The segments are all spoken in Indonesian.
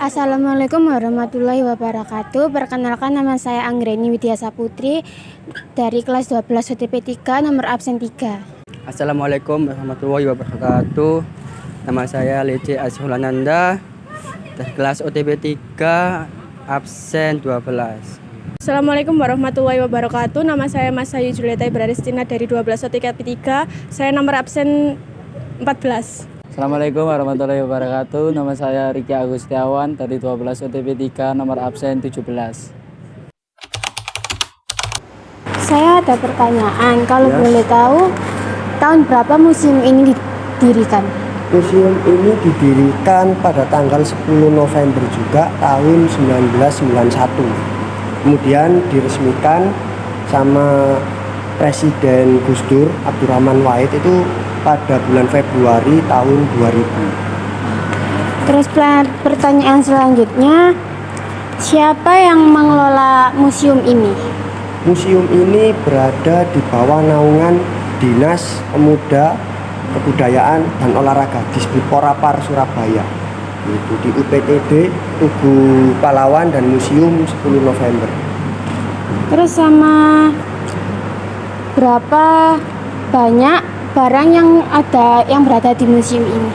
Assalamualaikum warahmatullahi wabarakatuh. Perkenalkan, nama saya Anggreni Widya Saputri dari kelas 12 OTP 3 nomor absen 3. Assalamualaikum warahmatullahi wabarakatuh. Nama saya Lece Azhulananda dari kelas OTP 3 absen 12. Assalamualaikum warahmatullahi wabarakatuh. Nama saya Mas Ayu Julieta Ibraristina dari 12 OTP 3. Saya nomor absen 14. Assalamualaikum warahmatullahi wabarakatuh. Nama saya Riki Agustiawan dari 12 OTP 3 nomor absen 17. Saya ada pertanyaan, kalau boleh tahu tahun berapa museum ini didirikan? Museum ini didirikan pada tanggal 10 November juga tahun 1991. Kemudian diresmikan sama Presiden Gus Dur Abdurrahman Wahid itu pada bulan Februari tahun 2000. Terus pertanyaan selanjutnya, siapa yang mengelola museum ini? Museum ini berada di bawah naungan Dinas Pemuda, Kebudayaan dan Olahraga Disbudporapar Surabaya. Itu di UPTD Tugu Pahlawan dan Museum 10 November. Terus sama berapa banyak barang yang berada di museum ini?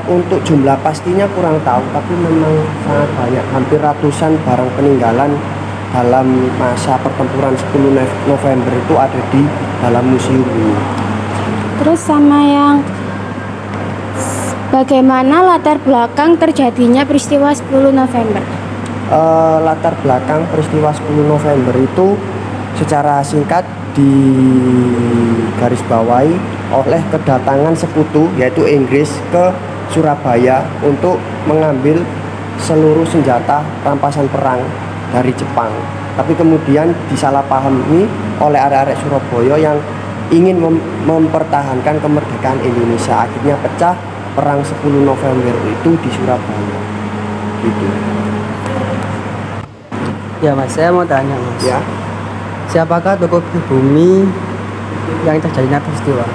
Untuk jumlah pastinya kurang tahu, tapi memang sangat banyak, hampir ratusan barang peninggalan dalam masa pertempuran 10 November itu ada di dalam museum ini. Terus sama yang bagaimana latar belakang terjadinya peristiwa 10 November? Latar belakang peristiwa 10 November itu secara singkat digarisbawahi oleh kedatangan sekutu yaitu Inggris ke Surabaya untuk mengambil seluruh senjata rampasan perang dari Jepang. Tapi kemudian disalahpahami oleh arek-arek Surabaya yang ingin mempertahankan kemerdekaan Indonesia. Akhirnya pecah perang 10 November itu di Surabaya. Gitu. Ya Mas, saya mau tanya Mas. Ya. Siapakah tokoh pribumi yang terjadinya peristiwa?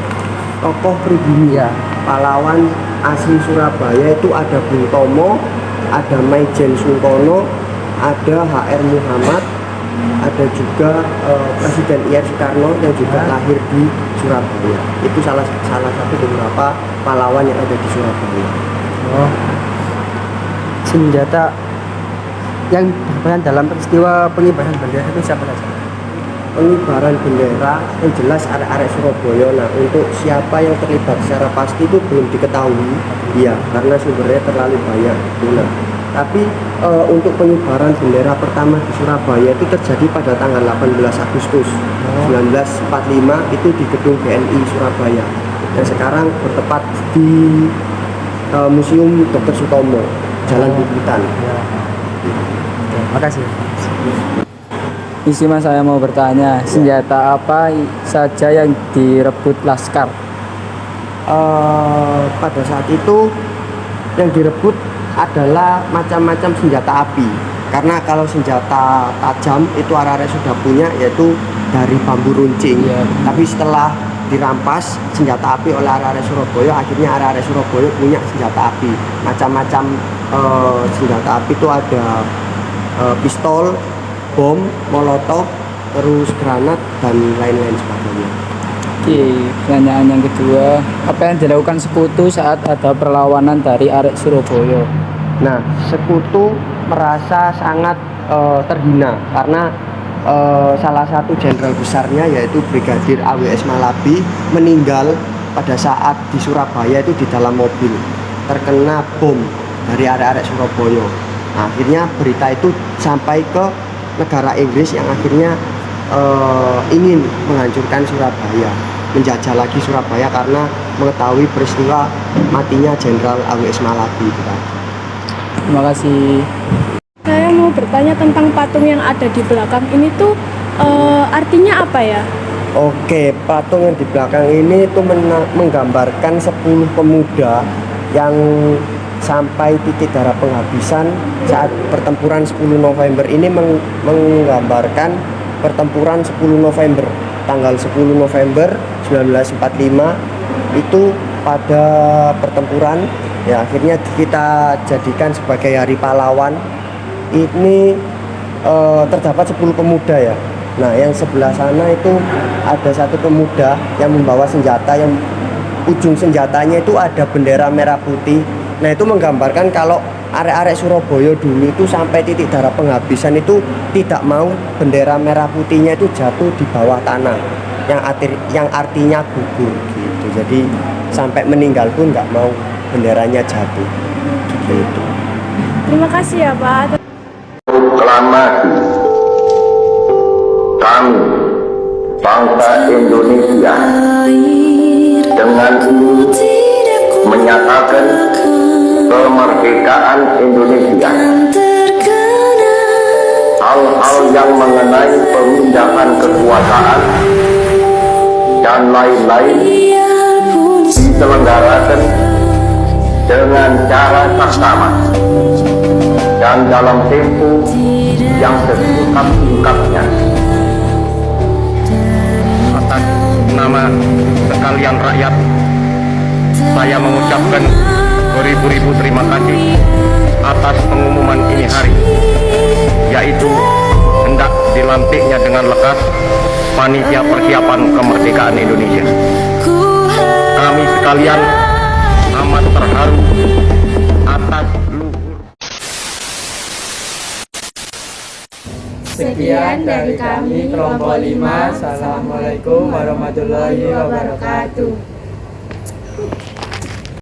Tokoh pribumi Ya. pahlawan asli Surabaya itu ada Bung Tomo, ada Maijen Sungkono, ada HR Muhammad, ada juga Presiden I.R. Soekarno yang juga lahir di Surabaya. Itu salah satu beberapa pahlawan yang ada di Surabaya. Oh. Senjata yang berperan dalam peristiwa pengibaran bendera itu siapa saja? Pengibaran bendera yang jelas arek-arek Surabaya. Nah, untuk siapa yang terlibat secara pasti itu belum diketahui, ya, karena sumbernya terlalu banyak. Nah, tapi untuk pengibaran bendera pertama di Surabaya itu terjadi pada tanggal 18 Agustus 1945 itu di gedung BNI Surabaya. Dan sekarang bertepat di Museum Dr. Sutomo, Jalan Bubutan. Terima kasih. Isi Mas, saya mau bertanya, senjata apa saja yang direbut Laskar? Pada saat itu yang direbut adalah macam-macam senjata api, karena kalau senjata tajam itu arek-arek sudah punya, yaitu dari bambu runcing. Tapi setelah dirampas senjata api oleh arek-arek Surabaya, akhirnya arek-arek Surabaya punya senjata api. Macam-macam senjata api itu ada pistol, bom, molotov, terus granat dan lain-lain sebagainya. Oke, pertanyaan yang kedua, apa yang dilakukan sekutu saat ada perlawanan dari arek Surabaya? Nah, sekutu merasa sangat terhina karena salah satu jenderal besarnya yaitu Brigadir AWS Malabi meninggal pada saat di Surabaya itu di dalam mobil terkena bom dari arek-arek Surabaya. Nah, akhirnya berita itu sampai ke negara Inggris yang akhirnya ingin menghancurkan Surabaya, menjajah lagi Surabaya karena mengetahui peristiwa matinya Jenderal AWS Malabi itu tadi. Terima kasih. Saya mau bertanya tentang patung yang ada di belakang ini tuh artinya apa ya? Oke, patung yang di belakang ini itu menggambarkan 10 pemuda yang sampai titik darah penghabisan saat pertempuran 10 November ini menggambarkan pertempuran 10 November tanggal 10 November 1945 itu pada pertempuran Ya, akhirnya kita jadikan sebagai hari pahlawan. Ini terdapat 10 pemuda ya. Nah, yang sebelah sana itu ada satu pemuda yang membawa senjata, yang ujung senjatanya itu ada bendera merah putih. Nah, itu menggambarkan kalau arek-arek Surabaya dulu itu sampai titik darah penghabisan itu tidak mau bendera merah putihnya itu jatuh di bawah tanah, yang artinya gugur gitu. Jadi sampai meninggal pun nggak mau benderanya jatuh gitu. Terima kasih ya Pak. Proklamasi kami bangsa Indonesia dengan ini menyatakan kemerdekaan Indonesia. Hal-hal yang mengenai pemindahan kekuasaan dan lain-lain diselenggarakan dengan cara saksama dan dalam tempo yang sesingkat-singkatnya. Atas nama sekalian rakyat, saya mengucapkan beribu-ribu terima kasih atas pengumuman ini hari, yaitu hendak dilantiknya dengan lekas Panitia Persiapan Kemerdekaan Indonesia. Kami sekalian amat terharu atas luhur. Sekian dari kami kelompok 5. Assalamualaikum warahmatullahi wabarakatuh.